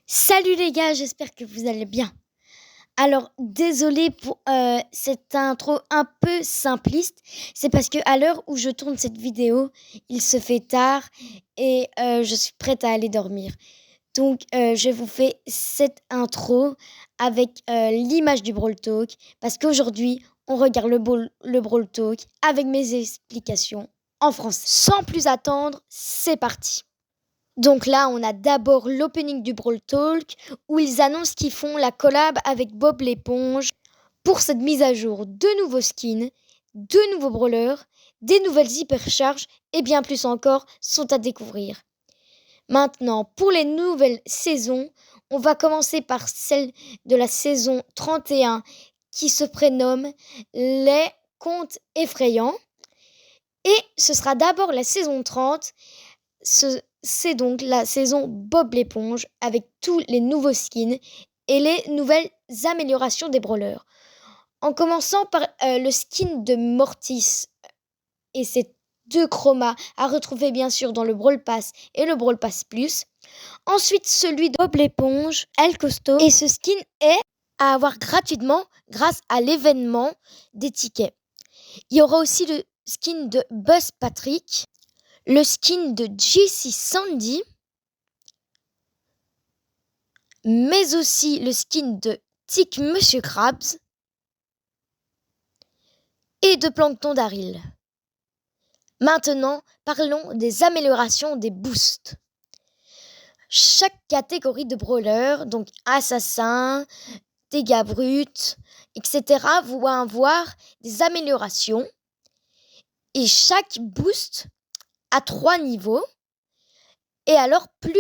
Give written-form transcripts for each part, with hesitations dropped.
Salut les gars, j'espère que vous allez bien. Alors, désolé pour cette intro un peu simpliste. C'est parce que à l'heure où je tourne cette vidéo, il se fait tard et je suis prête à aller dormir. Donc, je vous fais cette intro avec l'image du Brawl Talk parce qu'aujourd'hui, on regarde le Brawl Talk avec mes explications en français. Sans plus attendre, c'est parti. Donc là, on a d'abord l'opening du Brawl Talk où ils annoncent qu'ils font la collab avec Bob l'éponge pour cette mise à jour. De nouveaux skins, de nouveaux brawlers, des nouvelles hypercharges et bien plus encore sont à découvrir. Maintenant, pour les nouvelles saisons, on va commencer par celle de la saison 31 qui se prénomme Les Contes effrayants. Et ce sera d'abord la saison 30. C'est donc la saison Bob l'éponge avec tous les nouveaux skins et les nouvelles améliorations des brawlers. En commençant par le skin de Mortis et ses deux chromas à retrouver bien sûr dans le Brawl Pass et le Brawl Pass Plus. Ensuite celui de Bob l'éponge, El Costo, et ce skin est à avoir gratuitement grâce à l'événement des tickets. Il y aura aussi le skin de Buzz Patrick, le skin de Jessie Sandy, mais aussi le skin de Tic Monsieur Krabs et de Plankton Daryl. Maintenant, parlons des améliorations des boosts. Chaque catégorie de brawler, donc assassin, dégâts bruts, etc., va avoir des améliorations. Et chaque boost a 3 niveaux. Et alors, plus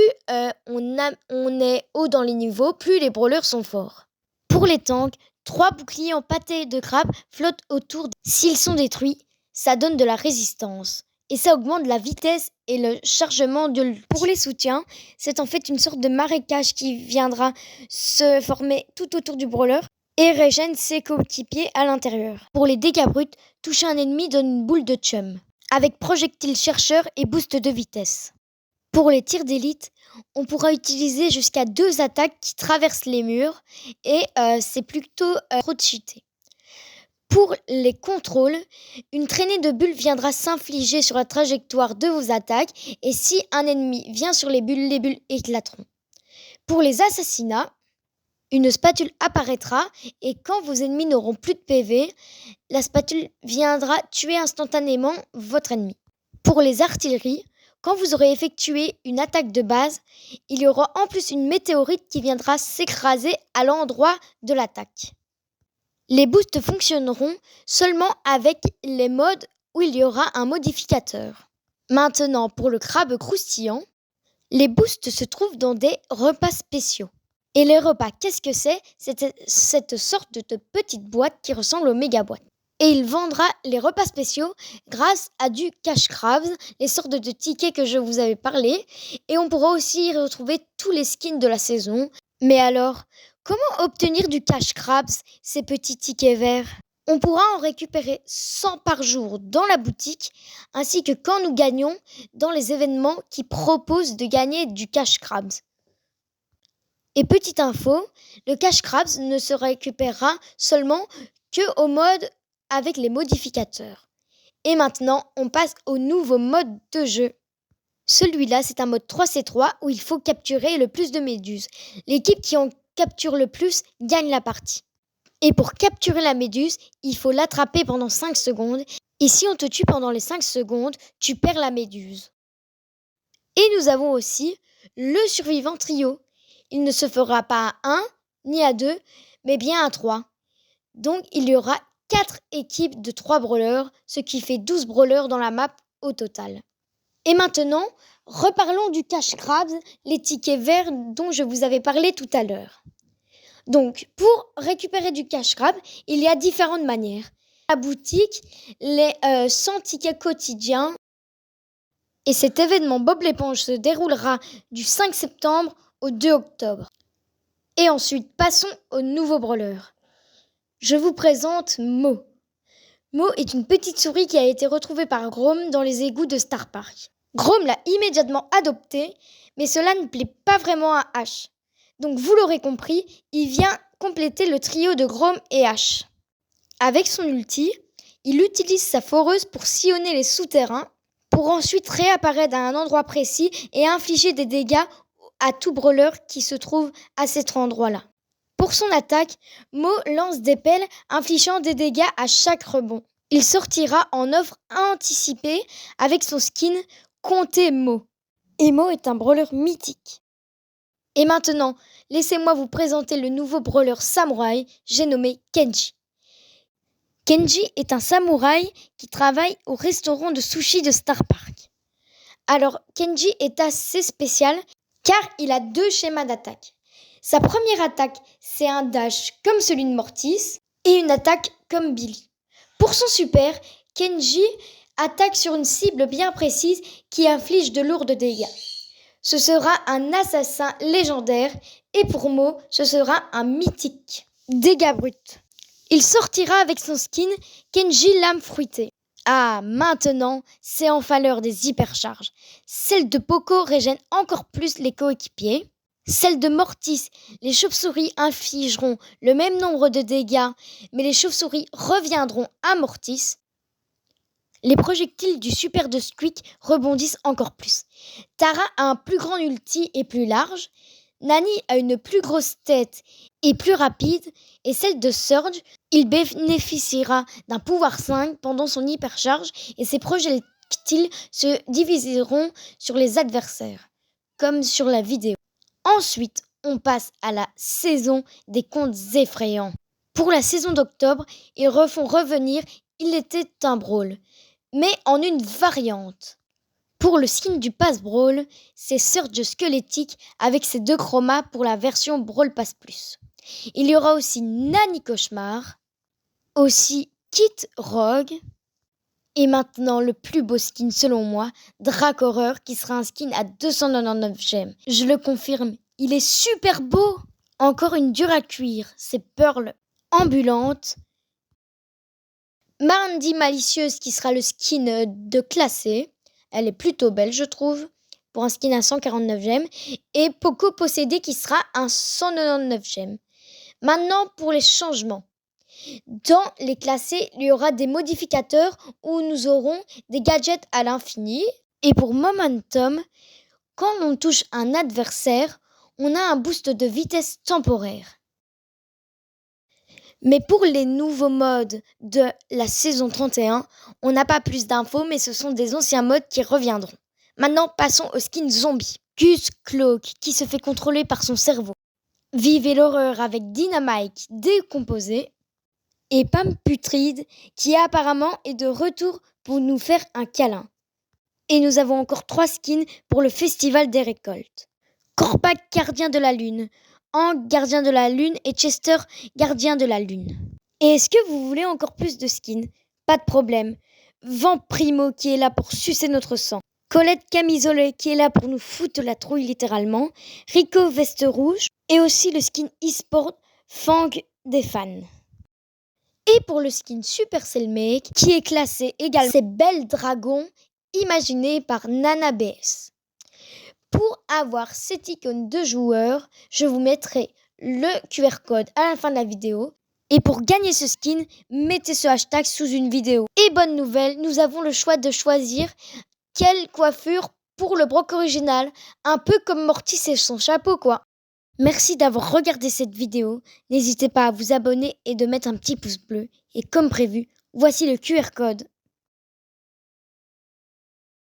on est haut dans les niveaux, plus les brawlers sont forts. Pour les tanks, 3 boucliers en pâté de crabe flottent autour. S'ils sont détruits, ça donne de la résistance. Et ça augmente la vitesse et le chargement de l'ulti. Pour les soutiens, c'est en fait une sorte de marécage qui viendra se former tout autour du brawler et régène ses coéquipiers à l'intérieur. Pour les dégâts bruts, toucher un ennemi donne une boule de chum, avec projectile chercheur et boost de vitesse. Pour les tirs d'élite, on pourra utiliser jusqu'à 2 attaques qui traversent les murs et c'est plutôt trop cheaté. Pour les contrôles, une traînée de bulles viendra s'infliger sur la trajectoire de vos attaques et si un ennemi vient sur les bulles éclateront. Pour les assassinats, une spatule apparaîtra et quand vos ennemis n'auront plus de PV, la spatule viendra tuer instantanément votre ennemi. Pour les artilleries, quand vous aurez effectué une attaque de base, il y aura en plus une météorite qui viendra s'écraser à l'endroit de l'attaque. Les boosts fonctionneront seulement avec les modes où il y aura un modificateur. Maintenant, pour le crabe croustillant, les boosts se trouvent dans des repas spéciaux. Et les repas, qu'est-ce que c'est ? C'est cette sorte de petite boîte qui ressemble aux méga boîtes. Et il vendra les repas spéciaux grâce à du cash crabs, les sortes de tickets que je vous avais parlé. Et on pourra aussi y retrouver tous les skins de la saison. Mais alors, comment obtenir du cash crabs, ces petits tickets verts ? On pourra en récupérer 100 par jour dans la boutique, ainsi que quand nous gagnons dans les événements qui proposent de gagner du cash crabs. Et petite info, le cash crabs ne se récupérera seulement que au mode avec les modificateurs. Et maintenant, on passe au nouveau mode de jeu. Celui-là, c'est un mode 3C3 où il faut capturer le plus de méduses. L'équipe qui en capture le plus gagne la partie. Et pour capturer la méduse, il faut l'attraper pendant 5 secondes. Et si on te tue pendant les 5 secondes, tu perds la méduse. Et nous avons aussi le survivant trio. Il ne se fera pas à 1 ni à 2, mais bien à 3. Donc il y aura 4 équipes de 3 brawlers, ce qui fait 12 brawlers dans la map au total. Et maintenant, reparlons du cash crabs, les tickets verts dont je vous avais parlé tout à l'heure. Donc, pour récupérer du cash crab, il y a différentes manières. À la boutique, les 100 tickets quotidiens. Et cet événement Bob l'éponge se déroulera du 5 septembre au 2 octobre. Et ensuite, passons au nouveau brawler. Je vous présente Mo. Mo est une petite souris qui a été retrouvée par Grom dans les égouts de Star Park. Grom l'a immédiatement adoptée, mais cela ne plaît pas vraiment à Ash. Donc vous l'aurez compris, il vient compléter le trio de Grom et Ash. Avec son ulti, il utilise sa foreuse pour sillonner les souterrains, pour ensuite réapparaître à un endroit précis et infliger des dégâts à tout brawler qui se trouve à cet endroit-là. Pour son attaque, Mo lance des pelles infligeant des dégâts à chaque rebond. Il sortira en offre anticipée avec son skin Comptez Mo. Et Mo est un brawler mythique. Et maintenant, laissez-moi vous présenter le nouveau brawler samouraï, j'ai nommé Kenji. Kenji est un samouraï qui travaille au restaurant de sushi de Star Park. Alors, Kenji est assez spécial car il a 2 schémas d'attaque. Sa première attaque, c'est un dash comme celui de Mortis et une attaque comme Billy. Pour son super, Kenji attaque sur une cible bien précise qui inflige de lourds dégâts. Ce sera un assassin légendaire et pour Mo, ce sera un mythique. Dégâts bruts. Il sortira avec son skin Kenji Lame Fruitée. Ah, maintenant, c'est enfin l'heure des hypercharges. Celle de Poco régène encore plus les coéquipiers. Celle de Mortis, les chauves-souris infligeront le même nombre de dégâts, mais les chauves-souris reviendront à Mortis. Les projectiles du super de Squeak rebondissent encore plus. Tara a un plus grand ulti et plus large. Nani a une plus grosse tête et plus rapide. Et celle de Surge, il bénéficiera d'un pouvoir 5 pendant son hypercharge et ses projectiles se diviseront sur les adversaires, comme sur la vidéo. Ensuite, on passe à la saison des contes effrayants. Pour la saison d'octobre, ils refont revenir Il était un brawl, mais en une variante. Pour le skin du Pass Brawl, c'est Surge squelettique avec ses 2 chromas pour la version Brawl Pass Plus. Il y aura aussi Nani Cauchemar, aussi Kit Rogue, et maintenant le plus beau skin selon moi, Drac Horror, qui sera un skin à 299 gemmes. Je le confirme, il est super beau. Encore une dure à cuire, c'est Pearl ambulante. Mandy Malicieuse qui sera le skin de classé. Elle est plutôt belle je trouve, pour un skin à 149 gemmes. Et Poco Possédé qui sera un 199 gemmes. Maintenant pour les changements. Dans les classés, il y aura des modificateurs où nous aurons des gadgets à l'infini. Et pour Momentum, quand on touche un adversaire, on a un boost de vitesse temporaire. Mais pour les nouveaux modes de la saison 31, on n'a pas plus d'infos, mais ce sont des anciens modes qui reviendront. Maintenant, passons au skin zombie. Gus Cloak, qui se fait contrôler par son cerveau. Vivez l'horreur avec Dynamite décomposé. Et Pam Putride, qui apparemment est de retour pour nous faire un câlin. Et nous avons encore 3 skins pour le festival des récoltes. Corpac, gardien de la lune. Hank, gardien de la lune, et Chester, gardien de la lune. Et est-ce que vous voulez encore plus de skins? Pas de problème. Vamprimo qui est là pour sucer notre sang. Colette Camisole qui est là pour nous foutre la trouille littéralement. Rico Veste Rouge. Et aussi le skin e-sport Fang des fans. Et pour le skin Supercell Make qui est classé également, c'est Belle Dragon imaginé par Nana BS. Pour avoir cette icône de joueur, je vous mettrai le QR code à la fin de la vidéo. Et pour gagner ce skin, mettez ce hashtag sous une vidéo. Et bonne nouvelle, nous avons le choix de choisir quelle coiffure pour le broc original. Un peu comme Mortis et son chapeau quoi. Merci d'avoir regardé cette vidéo. N'hésitez pas à vous abonner et de mettre un petit pouce bleu. Et comme prévu, voici le QR code.